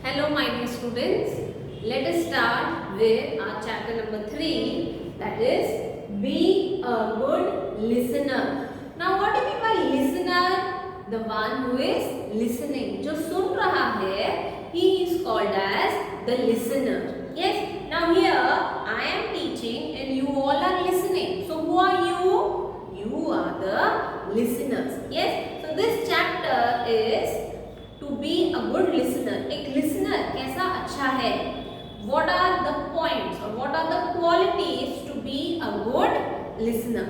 Hello, my dear students. Let us start with our chapter number 3, that is be a good listener. Now, what do you mean by listener? The one who is listening. जो सुन रहा है, he is called as the listener. Yes. Now here I am teaching and you all are listening. So who are you? You are the listeners. Yes. So this chapter is to be a good listener. एक listener कैसा अच्छा है? What are the points or what are the qualities to be a good listener?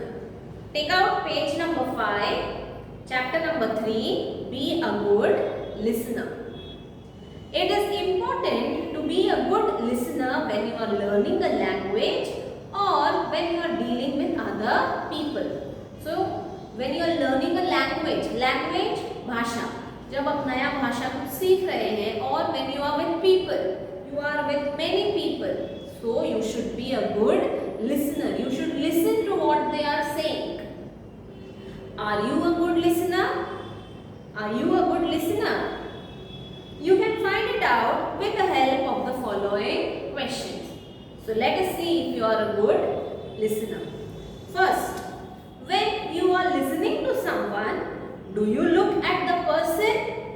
Take out page number 5, chapter number 3. Be a good listener. It is important to be a good listener when you are learning a language or when you are dealing with other people. So when you are learning a language भाषा, जब आप नया भाषा कुछ सीख रहे हैं और when you are with people, you are with many people, so you should be a good listener. You should listen to what they are saying. Are you a good listener? Are you a good listener? You can find it out with the help of the following questions. So let us see if you are a good listener. First, when you are listening to someone, do you look at the person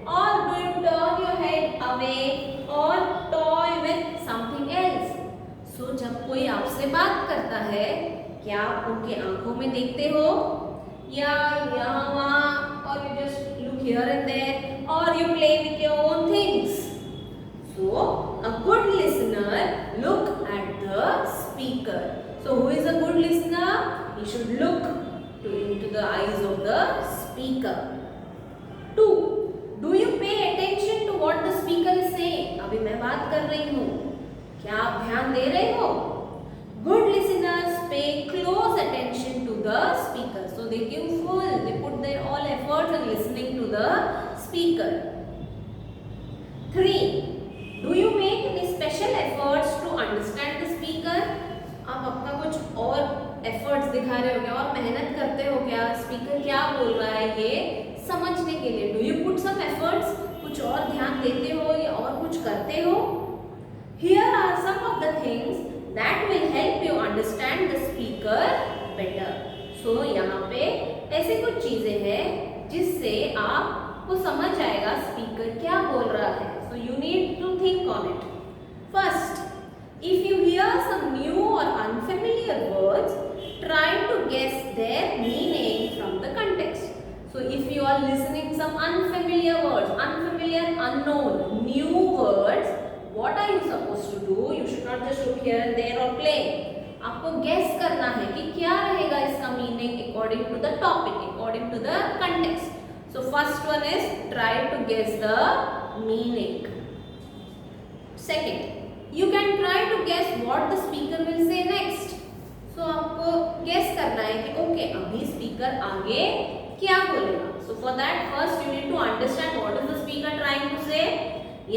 or do you turn your head away or toy with something else? So जब कोई आपसे बात करता है, क्या आप उनके आंखों में देखते हो या यहाँ वहाँ, or you just look here and there, or you play with your own things? So a good listener look at the speaker. So who is a good listener? He should look into the eyes of the speaker. 2. Do you pay attention to what the speaker is saying? अभी मैं बात कर रही हूँ, क्या आप ध्यान दे रहे हो? Good listeners pay close attention to the speaker. So they put their all efforts in listening to the speaker. 3. Do you make any special efforts to understand the speaker? आप अपना कुछ और एफर्ट्स दिखा रहे हो क्या और मेहनत करते हो क्या स्पीकर क्या बोल रहा है ये समझने के लिए? Do you put some efforts? कुछ और ध्यान देते हो या और कुछ करते हो? Here are some of the things that will help you understand the speaker better. So यहाँ पे ऐसे कुछ चीजें हैं जिससे आपको समझ आएगा स्पीकर क्या बोल रहा है. So you need to think on it. First, if you hear some new or unfamiliar words, try to guess their meaning from the context. So if you are listening some unfamiliar words, unfamiliar, unknown, new words, what are you supposed to do? You should not just look here and there or play. आपको guess करना है कि क्या रहेगा इसका meaning according to the topic, according to the context. So first one is try to guess the meaning. Second, you can try to guess what the speaker will say next. So आपको guess करना है कि okay अभी speaker आगे क्या बोलेगा. So for that first you need to understand what is the speaker trying to say.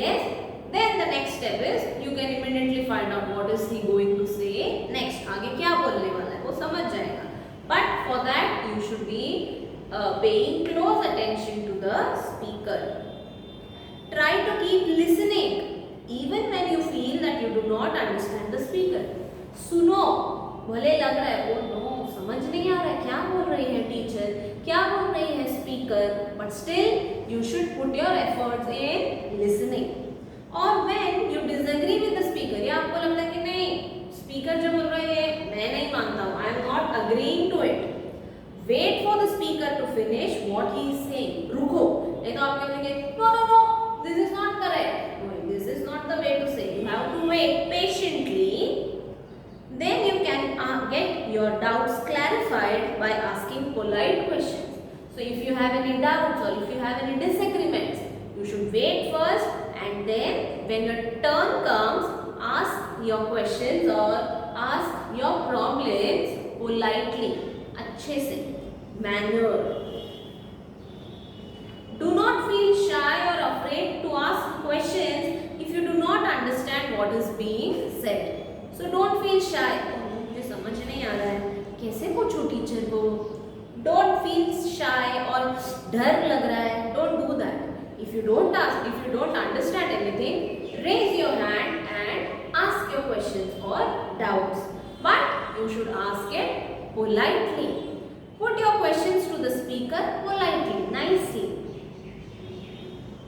Yes. Then the next step is you can immediately find out what is he going to say next. आगे क्या बोलने वाला है वो समझ जाएगा. But for that you should be paying close attention to the speaker. Try to keep listening even when you feel that you do not understand the speaker. सुनो, भले लग रहा है ओ नो समझ नहीं आ रहा है क्या बोल रही है टीचर, क्या बोल रही है speaker, but still you should put your efforts in listening. Or when you disagree with the speaker, या आपको लगता है कि नहीं स्पीकर जो बोल रहे हैं मैं नहीं मानता हूँ, I am not agreeing to it. Wait for the speaker to finish what he is saying. रुको, नहीं तो आप कहेंगे no, this is not correct. This is not the way to say. You have to wait patiently. Then you can get your doubts clarified by asking polite questions. So if you have any doubts or if you have any disagreements, you should wait first and then when your turn comes, ask your questions or ask your problems politely, अच्छे से, manner. Do not feel shy or afraid to ask questions if you do not understand what is being said. So don't feel shy. मुझे समझ नहीं आ रहा है कैसे पूछूं teacher को. Don't feel shy और डर लग रहा है. Don't do that. If If you don't understand anything, raise your hand and ask your questions or doubts. But you should ask it politely. Put your questions to the speaker politely, nicely.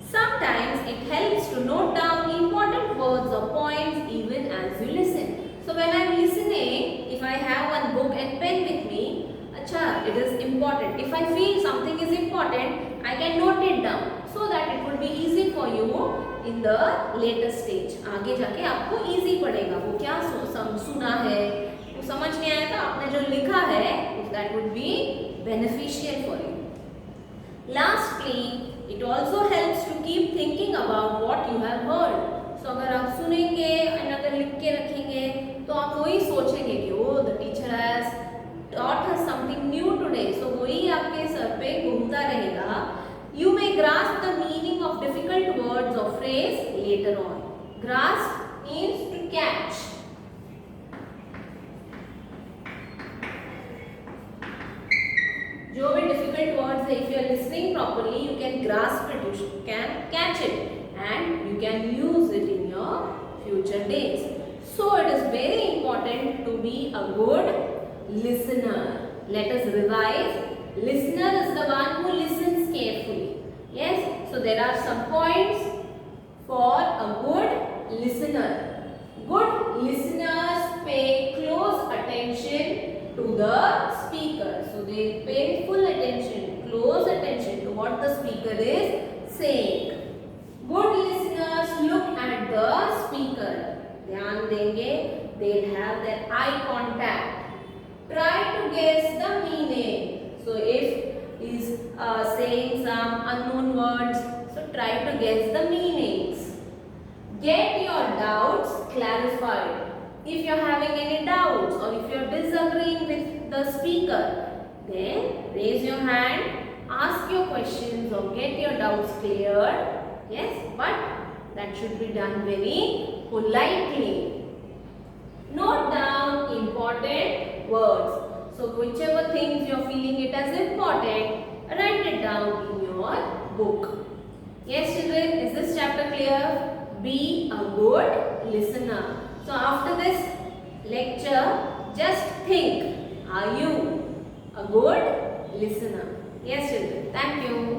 Sometimes it helps to note down important words or points even as you listen. So when I am listening, if I have one book and pen with me, it is important. If I feel something is important, I can note it down so that it will be easy for you in the later stage. आगे जाके आपको easy पड़ेगा. वो क्या सुना है, वो समझ नहीं आया तो आपने जो लिखा है, that would be beneficial for you. Lastly, it also helps to keep thinking about what you have heard. So अगर आप सुनेंगे और अगर लिख के रखेंगे तो आप वही सोचेंगे कि oh, the teacher has taught us something new today. So वही आपके सर पे घूमता रहेगा. You may grasp the meaning of difficult words or phrase later on. Grasp means to catch. जो भी difficult words है, if you are listening properly, you can grasp it, you can catch it, and you can use it in your future days. So it is very important to be a good listener. Let us revise. Listener is the one who listens carefully. Yes. So there are some points for a good listener. Good listeners pay close attention to the speaker. So they pay full attention, close attention to what the speaker is saying. Good listeners look at the speaker. ध्यान देंगे. They have their eye contact. Try to guess the meaning. So if he is saying some unknown words, so try to guess the meanings. Get your doubts clarified. If you are having any doubts or if you are disagreeing with the speaker, then raise your hand, ask your questions or get your doubts cleared. Yes, but that should be done very politely. Note down important words. So whichever things you are feeling it as important, write it down in your book. Yes children, is this chapter clear? Be a good listener. So after this lecture, just think, are you a good listener? Yes children, thank you.